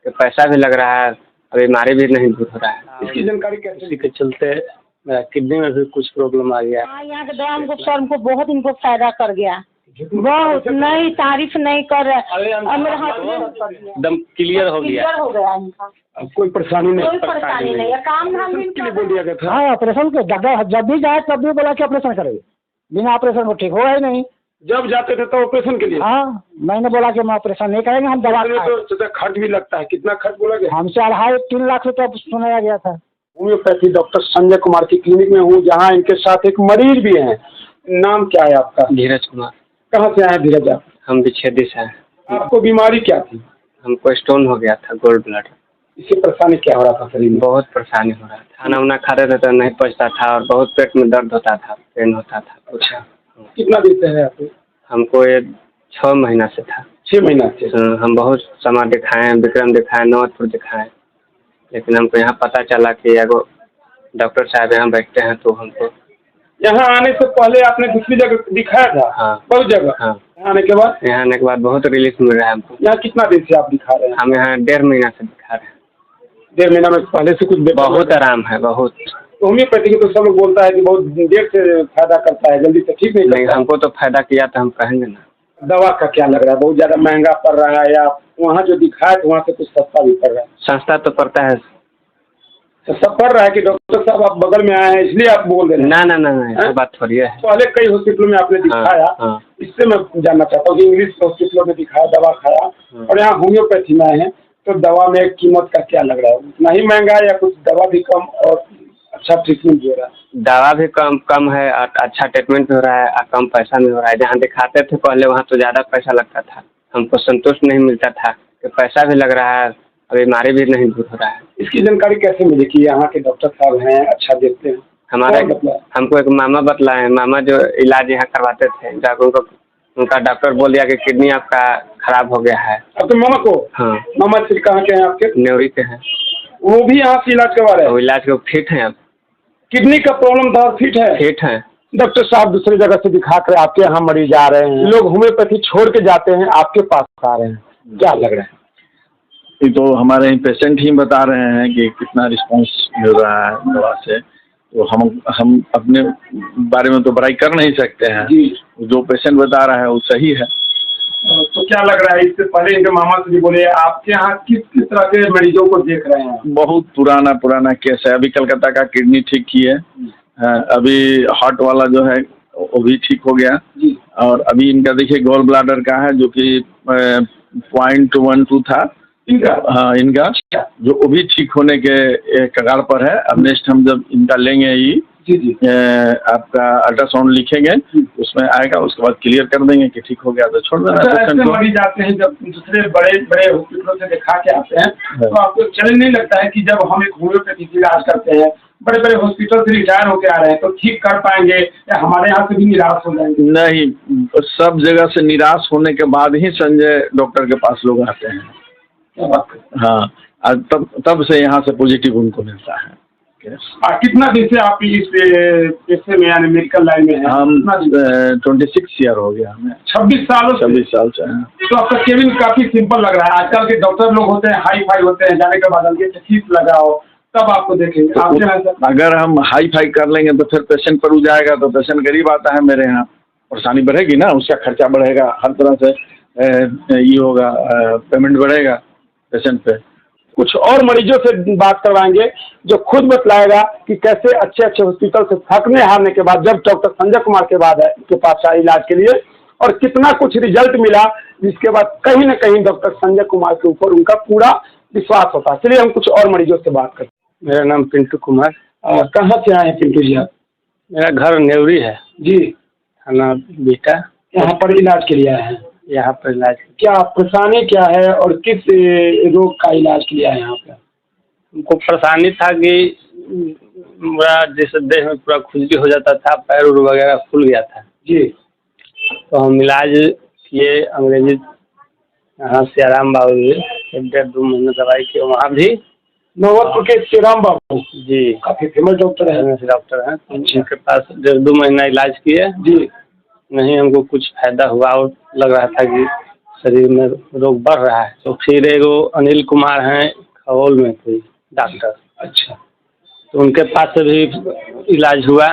कि पैसा भी लग रहा है और बीमारी भी नहीं दूर हो रहा है। इसकी जानकारी कैसे? इसी के चलते मेरा किडनी में भी कुछ प्रॉब्लम आ गया। हाँ, यहाँ के दवा हमको सर हमको बहुत इनको फायदा कर गया, बहुत नहीं तारीफ नहीं कर रहे, एकदम क्लियर हो गया इनका। अब कोई परेशानी नहीं, कोई परेशानी नहीं है, काम धाम भी के लिए बोल दिया गया था। हाँ, ऑपरेशन के डॉक्टर जब भी जाए तब भी बोला कि ऑपरेशन करेंगे, बिना ऑपरेशन को ठीक होगा ही नहीं। जब जाते थे तो ऑपरेशन के लिए? हाँ, मैंने बोला कि हम ऑपरेशन नहीं करेंगे, हम दवा तो खर्च भी लगता है। कितना खर्च बोला गया? हमसे 2.5-3 लाख रुपया सुनाया गया था। होम्योपैथी डॉक्टर संजय कुमार की क्लिनिक में हूँ, जहाँ इनके साथ एक मरीज भी हैं। नाम क्या है आपका? धीरज कुमार। कहाँ से आए धीरज आप? हम विच्छेदी से हैं। आपको बीमारी क्या थी? हमको स्टोन हो गया था, गोल्ड ब्लड। इससे परेशानी क्या हो रहा था शरीर में? बहुत परेशानी हो रहा था, खाना वाना खाते थे तो नहीं पचता था और बहुत पेट में दर्द होता था, पेन होता था कुछ। कितना दिन से है आपको? हमको ये 6 महीना से था। 6 महीना से? हम बहुत समाज दिखाए, विक्रम दिखाए, नौतपुर दिखाए, लेकिन हमको यहाँ पता चला कि एगो डॉक्टर साहब यहाँ बैठते हैं, तो हमको यहाँ आने से पहले आपने दूसरी जगह दिखाया था? हाँ, बहुत जगह। हाँ। आने के बाद? यहाँ आने के बाद बहुत रिलीफ मिल रहा है हमको। यहाँ कितना दिन से आप दिखा रहे हैं? हम यहाँ 1.5 महीना से दिखा रहे हैं। 1.5 महीना में पहले से कुछ बहुत आराम है, बहुत। होम्योपैथी की तो सब लोग बोलता है कि बहुत देर से फायदा करता है, जल्दी से ठीक नहीं करता। हमको तो फायदा किया तो हम कहेंगे ना। दवा का क्या लग रहा है? बहुत ज्यादा महंगा पड़ रहा है या वहाँ जो दिखाया तो वहाँ से कुछ सस्ता भी पड़ रहा है? सस्ता तो पड़ता है। सस्ता पड़ रहा है कि डॉक्टर साहब आप बगल में आए हैं इसलिए आप बोल रहे हैं? ना, ऐसा बात थोड़ी है। पहले कई हॉस्पिटलों में आपने दिखाया। हाँ। इससे मैं जानना चाहता हूँ कि इंग्लिश हॉस्पिटलों में दिखाया, दवा खाया, और यहाँ होम्योपैथी में आए हैं, तो दवा में कीमत का क्या लग रहा है? उतना ही महंगा है या कुछ दवा भी कम और अच्छा ट्रीटमेंट भी हो रहा है? दवा भी कम है और अच्छा ट्रीटमेंट भी हो रहा है और कम पैसा में हो रहा है। जहाँ दिखाते थे पहले वहाँ तो ज़्यादा पैसा लगता था, हमको संतुष्ट नहीं मिलता था कि पैसा भी लग रहा है और बीमारी भी नहीं दूर हो रहा है। इसकी जानकारी कैसे मिली कि यहाँ के डॉक्टर साहब हैं, अच्छा देखते हैं? हमको एक मामा बतलाए, मामा जो इलाज यहाँ करवाते थे, जाकर उनका डॉक्टर बोल दिया कि किडनी आपका खराब हो गया है। आपके मामा को? हाँ। मामा फिर कहाँ के हैं आपके? न्योरी के हैं। वो भी यहाँ से इलाज करवा रहे हैं? वो इलाज को फिट है। अब किडनी का प्रॉब्लम था, फिट है? फिट है। डॉक्टर साहब दूसरी जगह से दिखा कर आपके यहाँ मरीज आ रहे हैं, लोग होम्योपैथी छोड़ के जाते हैं, आपके पास आ रहे हैं, क्या लग रहा है? ये तो हमारे पेशेंट ही बता रहे हैं कि कितना रिस्पांस मिल रहा है दवा से, तो हम अपने बारे में तो बड़ाई कर नहीं सकते हैं जी। जो पेशेंट बता रहा है वो सही है। तो क्या लग रहा है? इससे पहले इनके मामा से भी बोले, आपके यहाँ किस तरह के मरीजों को देख रहे हैं? बहुत पुराना केस है। अभी कलकत्ता का किडनी ठीक किए, अभी हार्ट वाला जो है वो भी ठीक हो गया जी। और अभी इनका देखिए गोल ब्लाडर का है जो कि 0.12 था इनका। हाँ, इनका जो वो भी ठीक होने के कगार पर है। अब नेक्स्ट हम जब इनका लेंगे ये जी आपका अल्ट्रासाउंड लिखेंगे, उसमें आएगा, उसके बाद क्लियर कर देंगे कि ठीक हो गया तो छोड़ देना। ऐसे मरीज आते हैं जब दूसरे बड़े हॉस्पिटलों से दिखा के आते हैं, तो आपको चैलेंज नहीं लगता है कि जब हम एक होम्योपैथी इलाज करते हैं, बड़े हॉस्पिटल से रिटायर होके आ रहे हैं, तो ठीक कर पाएंगे या हमारे यहाँ से भी निराश हो जाएंगे? नहीं, सब जगह से निराश होने के बाद ही संजय डॉक्टर के पास लोग आते हैं। हाँ, तब से यहाँ से पॉजिटिव उनको मिलता है। कितना दिन से आप इस पेशे में यानी मेडिकल लाइन में हैं? हम 26 ईयर हो गया हमें। 26 सालों से? 26 साल से हैं। तो आपका केबिन काफी सिंपल लग रहा है। आजकल के डॉक्टर लोग होते हैं हाई फाई होते हैं, जाने के बाद हल्के से फीस लगाओ तब आपको देखेंगे। तो अगर हम हाई फाई कर लेंगे तो फिर पेशेंट पर जाएगा, तो पेशेंट गरीब आता है मेरे यहाँ, परेशानी बढ़ेगी ना, उसका खर्चा बढ़ेगा, हर तरह से ये होगा, पेमेंट बढ़ेगा पेशेंट पे। कुछ और मरीजों से बात करवाएंगे जो खुद बतलाएगा कि कैसे अच्छे हॉस्पिटल से थकने हारने के बाद जब डॉक्टर संजय कुमार के बाद के पास आए इलाज के लिए और कितना कुछ रिजल्ट मिला, जिसके बाद कहीं न कहीं डॉक्टर संजय कुमार के ऊपर उनका पूरा विश्वास होता है। चलिए हम कुछ और मरीजों से बात करते हैं। मेरा नाम पिंटू कुमार। कहाँ से आए हैं पिंटू जी आप? मेरा घर न्योरी है जी। थाना बीटा। यहाँ पर इलाज के लिए आए हैं? यहाँ पर इलाज क्या परेशानी क्या है और किस रोग का इलाज के लिए आए यहाँ पे? हमको परेशानी था कि मेरा जैसे देह में पूरा खुजली हो जाता था, पैर वगैरह फूल गया था जी। तो हम इलाज किए अंग्रेजी यहाँ सियाराम बाबू जी, 1.5-2 महीने दवाई किए वहाँ भी। नौबतपुर के सियाराम बाबू जी, काफी फेमस डॉक्टर है। डॉक्टर हैं, उनके पास 1.5-2 महीना इलाज किए जी। नहीं हमको कुछ फायदा हुआ और लग रहा था कि शरीर में रोग बढ़ रहा है। तो फिर एगो अनिल कुमार हैं खगौल में कोई डॉक्टर, अच्छा, तो उनके पास से भी इलाज हुआ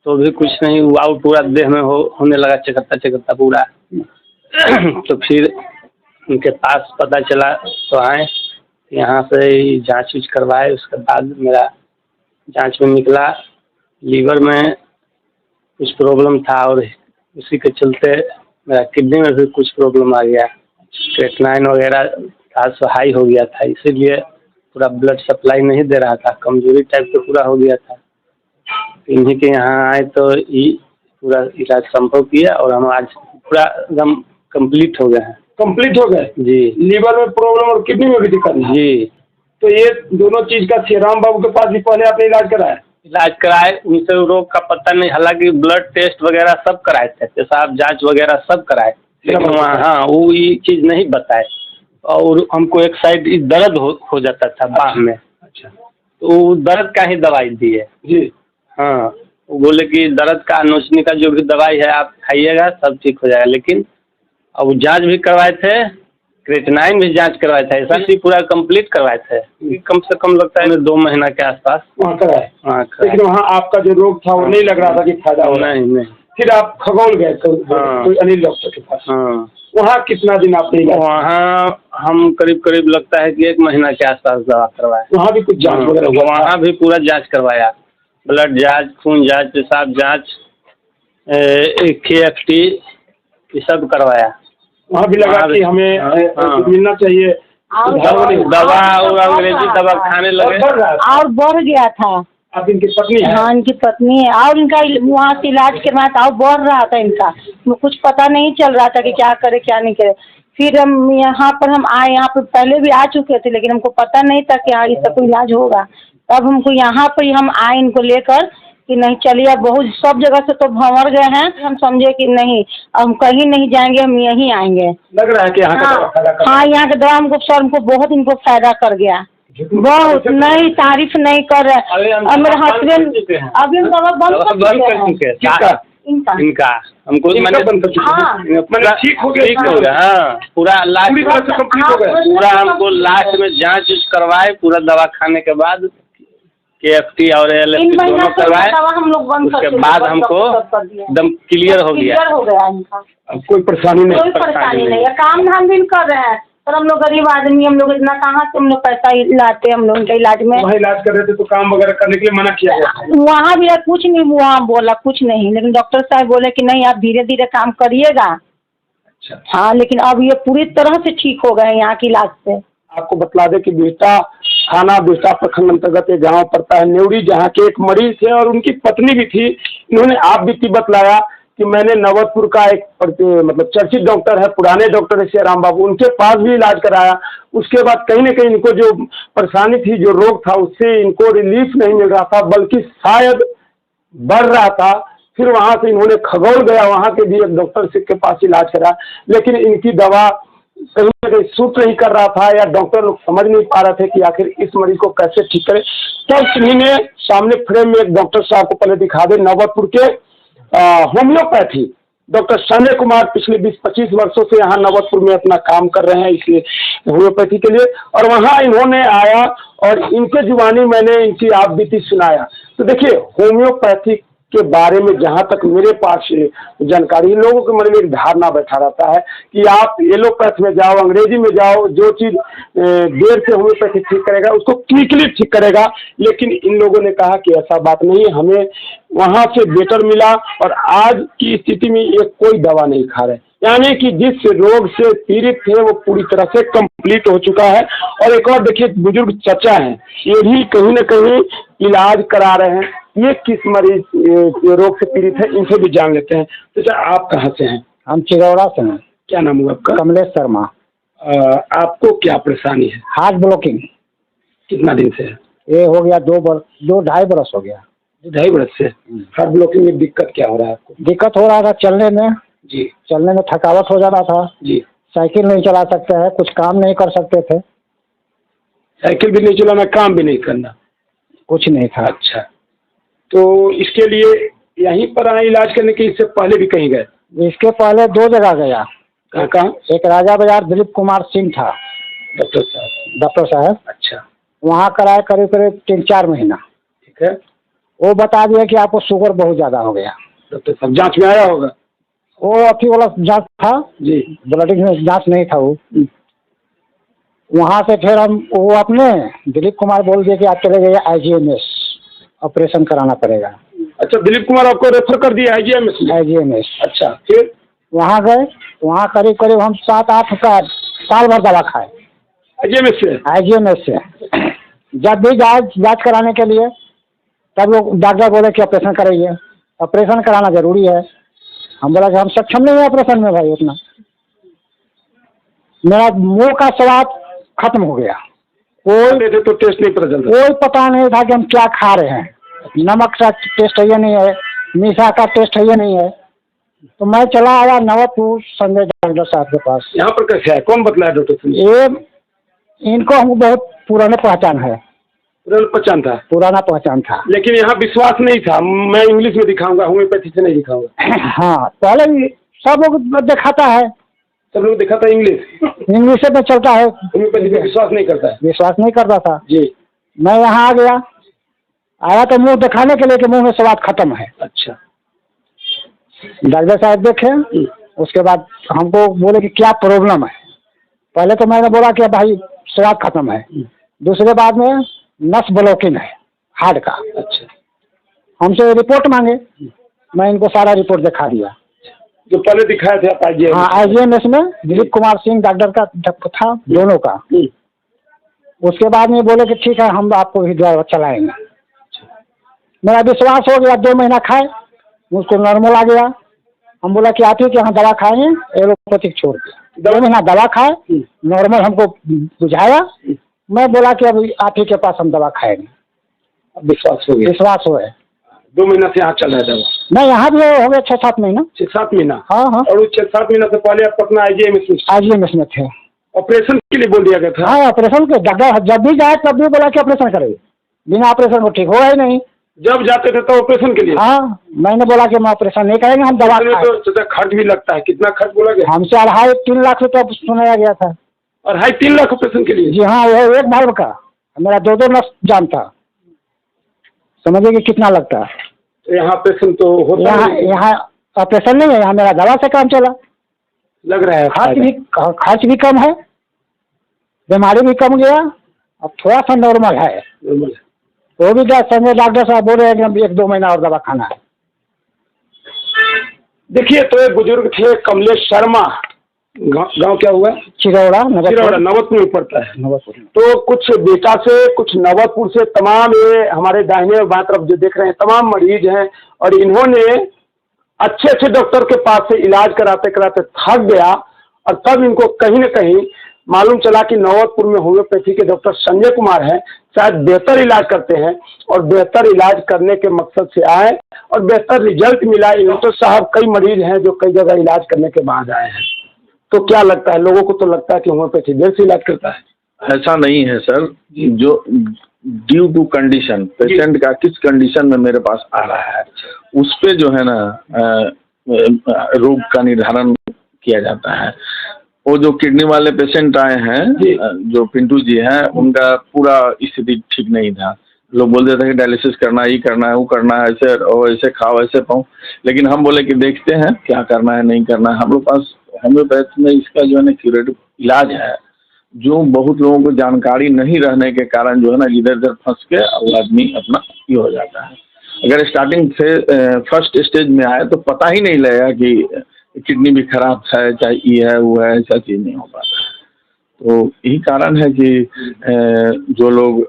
तो भी कुछ नहीं हुआ, और पूरा देह में होने लगा चकत्ता पूरा। तो फिर उनके पास पता चला तो आए, यहाँ से जांच उच करवाए। उसके बाद मेरा जांच में निकला लीवर में कुछ प्रॉब्लम था, और उसी के चलते मेरा किडनी में भी कुछ प्रॉब्लम आ गया। क्रेटनाइन वगैरह था सो हाई हो गया था, इसीलिए पूरा ब्लड सप्लाई नहीं दे रहा था, कमजोरी टाइप का पूरा हो गया था। इन्हीं के यहाँ आए तो ये पूरा इलाज संभव किया, और हम आज पूरा एकदम कंप्लीट हो गए हैं। कंप्लीट हो गए जी। लीवर में प्रॉब्लम और किडनी में भी दिक्कत है जी। तो ये दोनों चीज का श्री राम बाबू के पास भी पहले आपने इलाज कराया? इलाज कराए, उनसे रोग का पता नहीं, हालांकि ब्लड टेस्ट वगैरह सब कराए थे, पेशाब जांच वगैरह सब कराए, लेकिन वहाँ हाँ वो ये चीज़ नहीं बताए। और हमको एक साइड दर्द हो जाता था बाह में। अच्छा, तो दर्द का ही दवाई दिए जी। हाँ, वो बोले कि दर्द का नोचने का जो भी दवाई है आप खाइएगा सब ठीक हो जाएगा। लेकिन अब जांच भी करवाए थे, क्रेटनाइन भी जांच करवाए थे, ऐसा भी पूरा कंप्लीट करवाए थे। कम से कम लगता है 2 महीना के आसपास वहाँ कराए। हाँ लेकिन वहाँ आपका जो रोग था वो नहीं लग रहा था कि फायदा हो रहा है। नहीं। फिर आप खगौल गए कोई अनिल डॉक्टर के पास? हाँ, वहाँ कितना दिन आपने इलाज? वहाँ हम करीब लगता है कि 1 महीना के आसपास दवा करवाए। वहाँ भी कुछ जांच वगैरह हुआ? वहाँ भी पूरा जांच करवाया, ब्लड जांच, खून जांच, पेशाब जांच, KFT ये सब करवाया। वहाँ भी लगा कि हमें मिलना चाहिए दवा, और अंग्रेजी दवा खाने लगे और बढ़ गया था। आप इनकी पत्नी है? हाँ, इनकी पत्नी है, और इनका वहाँ से इलाज करवाया था और बढ़ रहा था इनका, कुछ पता नहीं चल रहा था कि क्या करे क्या नहीं करे। फिर हम यहाँ पर हम आए, यहाँ पर पहले भी आ चुके थे, लेकिन हमको पता नहीं था कि हाँ इसका कोई इलाज होगा। तब हमको यहाँ पर हम आए इनको लेकर कि नहीं चलिए, अब बहुत सब जगह से तो भंवर गए हैं, हम समझे कि नहीं हम कहीं नहीं जाएंगे, हम यहीं आएंगे। लग रहा है कि यहाँ हाँ, यहाँ का दवा हमको सर हमको बहुत इनको फायदा कर गया, बहुत। नहीं, तारीफ नहीं कर रहे। और मेरे हस्बैंड अभी हम दवा बंद कर चुके हैं। इनका हमको ठीक हो गया। हाँ, पूरा लास्ट कंप्लीट हो गया। पूरा हमको लास्ट में जांच करवाए, पूरा दवा खाने के बाद KFT और LFT दोनों करवाए, उसके बाद हमको एकदम क्लियर हो गया इनका। अब कोई परेशानी नहीं? कोई परेशानी नहीं है, काम धाम भी कर रहे हैं, पर हम लोग गरीब आदमी, हम लोग इतना कहाँ से हम लोग पैसा लाते, हम लोग इनका इलाज में। वहाँ इलाज कर रहे थे तो काम वगैरह करने के लिए मना किया गया? वहाँ भी कुछ नहीं हुआ, बोला कुछ नहीं, लेकिन डॉक्टर साहब बोले कि नहीं आप धीरे धीरे काम करिएगा। अच्छा। हाँ, लेकिन अब ये पूरी तरह से ठीक हो गए यहाँ के इलाज से। आपको बतला दे कि बेटा थाना बिस्टा प्रखंड अंतर्गत एक गाँव पड़ता है नेवड़ी, जहाँ के एक मरीज थे और उनकी पत्नी भी थी। इन्होंने आप बीती बतलाया कि मैंने नवतपुर का एक मतलब चर्चित डॉक्टर है, पुराने डॉक्टर है श्री राम बाबू, उनके पास भी इलाज कराया। उसके बाद कहीं न कहीं इनको जो परेशानी थी, जो रोग था, उससे इनको रिलीफ नहीं मिल रहा था, बल्कि शायद बढ़ रहा था। फिर वहाँ से इन्होंने खगौल गया, वहाँ के भी एक डॉक्टर के पास इलाज करा, लेकिन इनकी दवा कहीं न कहीं सूट नहीं कर रहा था, या डॉक्टर लोग समझ नहीं पा रहे थे कि आखिर इस मरीज को कैसे ठीक करें। तब इन्होंने सामने फ्रेम में एक डॉक्टर साहब को पहले दिखा दे, नवतपुर के होम्योपैथी डॉक्टर संजय कुमार पिछले 20-25 वर्षों से यहाँ नवतपुर में अपना काम कर रहे हैं इसलिए होम्योपैथी के लिए। और वहाँ इन्होंने आया और इनके जुबानी मैंने इनकी आप बीती सुनाया। तो देखिए, होम्योपैथी के बारे में जहाँ तक मेरे पास जानकारी, लोगों के मन में एक धारणा बैठा रहता है कि आप एलोपैथ में जाओ, अंग्रेजी में जाओ, जो चीज़ देर से होम्योपैथी ठीक करेगा उसको क्विकली ठीक करेगा। लेकिन इन लोगों ने कहा कि ऐसा बात नहीं है, हमें वहाँ से बेटर मिला और आज की स्थिति में ये कोई दवा नहीं खा रहे, यानी कि जिस रोग से पीड़ित थे वो पूरी तरह से कंप्लीट हो चुका है। और एक और देखिए, बुजुर्ग चचा हैं, ये भी कहीं न कहीं इलाज करा रहे हैं। ये किस मरीज रोग से पीड़ित है, इनसे भी जान लेते हैं। तो सर, आप कहाँ से हैं? हम चिगौड़ा से हैं। क्या नाम हुआ आपका? कमलेश शर्मा। आपको क्या परेशानी है? Heart blocking. कितना दिन से है? ये हो गया 2-2.5 बरस हो गया। 2-2.5 बरस से हार्ट ब्लॉकिंग में दिक्कत क्या हो रहा है आपको? दिक्कत हो रहा था चलने में जी। चलने में थकावट हो जा रहा था जी। साइकिल नहीं चला सकते हैं, कुछ काम नहीं कर सकते थे। साइकिल भी नहीं चलाना, काम भी नहीं करना, कुछ नहीं था। अच्छा, तो इसके लिए यहीं पर आए इलाज करने के? इससे पहले भी कहीं गए? इसके पहले 2 जगह गया। कहाँ? एक राजा बाजार दिलीप कुमार सिंह था डॉक्टर साहब। अच्छा, वहाँ कराया करीब करीब 3-4 महीना। ठीक है। वो बता दिया कि आपको शुगर बहुत ज़्यादा हो गया। डॉक्टर साहब जांच में आया होगा? वो अथी वाला जांच था जी। ब्लड में जांच नहीं था वो। वहाँ से फिर वो अपने दिलीप कुमार बोल दिए कि आप चले जाइए IGMS, ऑपरेशन कराना पड़ेगा। अच्छा, दिलीप कुमार आपको रेफर कर दिया IGMS में? IGMS। अच्छा, फिर वहाँ गए, वहाँ करीब करीब हम 7-8 का साल भर दवा खाए IGMS से। जब भी जांच कराने के लिए तब लोग डॉक्टर बोले कि ऑपरेशन कराइए, ऑपरेशन कराना जरूरी है। हम बोला कि हम सक्षम नहीं है ऑपरेशन में भाई उतना। मेरा मुंह का स्वाद खत्म हो गया, कोई तो टेस्ट नहीं पता चलता, कोई पता नहीं था कि हम क्या खा रहे हैं। नमक का टेस्ट है नहीं है, मीठा का टेस्ट है नहीं है। तो मैं चला आया नवतपुर संजय डॉक्टर साहब के पास। यहाँ पर कैसे है, कौन बतलाया डॉक्टर साहब? ये इनको हमको बहुत पुराने पहचान है, पुराना पहचान था। लेकिन यहाँ विश्वास नहीं था। मैं इंग्लिश में दिखाऊंगा, होम्योपैथी से नहीं दिखाऊंगा। हाँ, पहले भी सब लोग दिखाता है, सब लोग दिखा था इंग्लिश में चलता है, होम्योपैथी पे विश्वास नहीं करता है। विश्वास नहीं करता था जी। मैं यहाँ आ गया, आया तो मुंह दिखाने के लिए कि मुंह में स्वाद खत्म है। अच्छा। डॉक्टर साहब देखे, उसके बाद हमको बोले कि क्या प्रॉब्लम है। पहले तो मैंने बोला कि भाई स्वाद खत्म है। दूसरे बाद में नस ब्लॉकिंग है हार्ट का। अच्छा। हमसे रिपोर्ट मांगे, मैं इनको सारा रिपोर्ट दिखा दिया जो पहले दिखाए थे आप IGMS? हाँ, IGMS में दिलीप कुमार सिंह डॉक्टर का था, दोनों का। उसके बाद में बोले कि ठीक है हम आपको भी दवा चलाएंगे। मेरा विश्वास हो गया, 2 महीना खाए, मुझको नॉर्मल आ गया। हम बोला कि आप ही के यहाँ दवा खाएंगे, एलोपैथिक छोड़ के। 2 महीना दवा खाए, नॉर्मल हमको बुझाया। मैं बोला कि अब आप ही के पास हम दवा खाएंगे। विश्वास हो गया? विश्वास हो है। 2 महीना से यहाँ चल रहा है दवा? नहीं, यहाँ भी हो गया 6-7 महीना। 6-7 महीना? हाँ हाँ। और 6-7 महीना से पहले आप अपना IGMS में थे। ऑपरेशन के लिए बोल दिया गया था? हाँ, ऑपरेशन के डॉक्टर जब भी जाए तब भी बोला कि ऑपरेशन करेंगे, बिना ऑपरेशन को ठीक होगा ही नहीं। जब जाते थे तो ऑपरेशन के लिए? हाँ, मैंने बोला कि हम ऑपरेशन नहीं करेंगे, हम दवा तो खर्च भी लगता है। कितना खर्च बोला गया? हमसे 2.5-3 लाख रुपया सुनाया गया था। 2.5-3 लाख ऑपरेशन के लिए? जी हाँ, वो एक भाव का मेरा 2-2 नस जाम था। समझिए कि कितना लगता है। तो यहाँ ऑपरेशन तो होता है? यहाँ ऑपरेशन नहीं है, यहाँ मेरा दवा से काम चला। लग रहा है खर्च भी कम है, बीमारी भी कम गया, अब थोड़ा सा नॉर्मल है। वो भी संजय डॉक्टर साहब बोल रहे हैं कि 1-2 महीना और दवा खाना है। देखिए, तो एक बुजुर्ग थे कमलेश शर्मा, गांव क्या हुआ? चिरौड़ा, नवतपुर में पड़ता है। नवतपुर। तो कुछ बेटा से, कुछ नवतपुर से, तमाम ये हमारे दाहिने बाएं तरफ जो देख रहे हैं तमाम मरीज हैं। और इन्होंने अच्छे अच्छे डॉक्टर के पास से इलाज कराते कराते थक गया, और तब इनको कहीं न कहीं मालूम चला कि नवतपुर में होम्योपैथी के डॉक्टर संजय कुमार हैं, शायद बेहतर इलाज करते हैं। और बेहतर इलाज करने के मकसद से आए और बेहतर रिजल्ट मिला। डॉक्टर साहब कई मरीज हैं जो कई जगह इलाज करने के बाद आए हैं। तो क्या लगता है लोगों को? तो लगता है कि होम्योपैथी देर से इलाज करता है। ऐसा नहीं है सर। जो ड्यू टू कंडीशन, पेशेंट का किस कंडीशन में मेरे पास आ रहा है, उस पे जो है ना रोग का निर्धारण किया जाता है। वो जो किडनी वाले पेशेंट आए हैं, जो पिंटू जी हैं, उनका पूरा स्थिति ठीक नहीं था। लोग बोलते थे कि डायलिसिस करना, ये करना है, वो करना है, ऐसे और ऐसे खाओ, ऐसे पाओ। लेकिन हम बोले कि देखते हैं क्या करना है, नहीं करना है। हम लोग पास होम्योपैथी में इसका जो है ना क्यूरेटिव इलाज है, जो बहुत लोगों को जानकारी नहीं रहने के कारण जो है ना इधर उधर फंस के वो आदमी अपना ये हो जाता है। अगर स्टार्टिंग से फर्स्ट स्टेज में आए तो पता ही नहीं लगेगा कि किडनी भी खराब है, चाहे ये है वो है, ऐसा चीज़ नहीं हो पाता है। तो यही कारण है कि जो लोग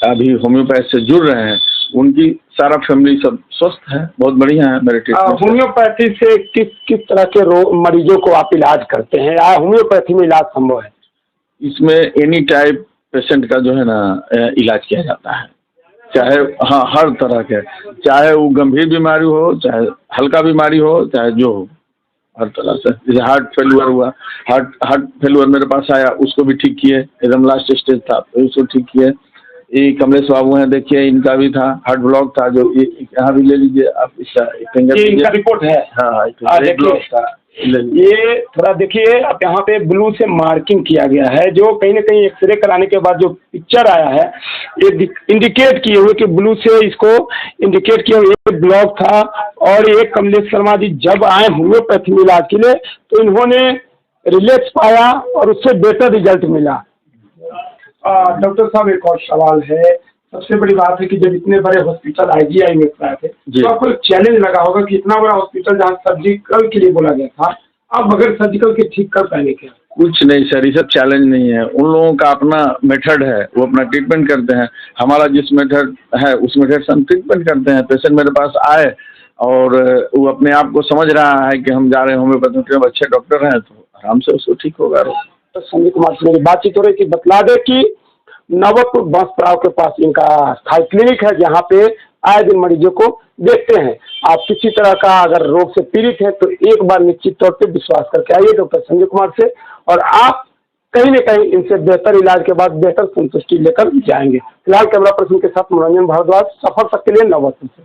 अभी होम्योपैथी से जुड़ रहे हैं उनकी सारा फैमिली सब स्वस्थ है, बहुत बढ़िया है। मेरे ट्रीटमेंट होम्योपैथी से किस तरह के मरीजों को आप इलाज करते हैं, या होम्योपैथी में इलाज संभव है? इसमें एनी टाइप पेशेंट का जो है ना इलाज किया जाता है, चाहे हाँ हर तरह के, चाहे वो गंभीर बीमारी हो, चाहे हल्का बीमारी हो, चाहे जो हो, हर तरह से। जैसे हार्ट फेलुअर हुआ, हार्ट फेलुअर मेरे पास आया, उसको भी ठीक किए, एकदम लास्ट स्टेज था तो उसको ठीक किए। ये कमलेश बाबू हैं, देखिए इनका भी था, हार्ट ब्लॉक था, जो यहाँ भी ले लीजिए आप, इसका इनका रिपोर्ट है। हाँ, ये थोड़ा देखिए, आप यहाँ पे ब्लू से मार्किंग किया गया है, जो कहीं ना कहीं एक्सरे कराने के बाद जो पिक्चर आया है ये इंडिकेट किए हुए कि ब्लू से इसको इंडिकेट किया हुआ एक ब्लॉक था। और ये कमलेश शर्मा जी जब आए होम्योपैथी इलाज के लिए तो इन्होंने रिलैक्स पाया और उससे बेहतर रिजल्ट मिला। डॉक्टर साहब एक और सवाल है, सबसे बड़ी बात है कि जब इतने बड़े हॉस्पिटल IGI में कराए थे तो आपको एक चैलेंज लगा होगा कि इतना बड़ा हॉस्पिटल जहाँ सर्जिकल के लिए बोला गया था, आप बगैर सर्जिकल के ठीक कर पाएंगे क्या? कुछ नहीं सर, ये सब चैलेंज नहीं है। उन लोगों का अपना मेथड है, वो अपना ट्रीटमेंट करते हैं। हमारा जिस मेथड है उस मेथड से हम ट्रीटमेंट करते हैं। पेशेंट मेरे पास आए और वो अपने आप को समझ रहा है कि हम जा रहे हैं होम्योपैथी में, अच्छे डॉक्टर हैं तो आराम से उसको ठीक होगा। तो संजय कुमार से मेरी बातचीत हो रही थी। बतला दे कि नवतपुर बांसपड़ाव के पास इनका स्थायी क्लिनिक है जहाँ पे आए दिन मरीजों को देखते हैं। आप किसी तरह का अगर रोग से पीड़ित है तो एक बार निश्चित तौर पे विश्वास करके आइए डॉक्टर संजय कुमार से, और आप कहीं न कहीं इनसे बेहतर इलाज के बाद बेहतर संतुष्टि लेकर जाएंगे। फिलहाल कैमरा पर्सन के साथ मनोरंजन भारद्वाज, सफर तक के लिए नवतपुर से।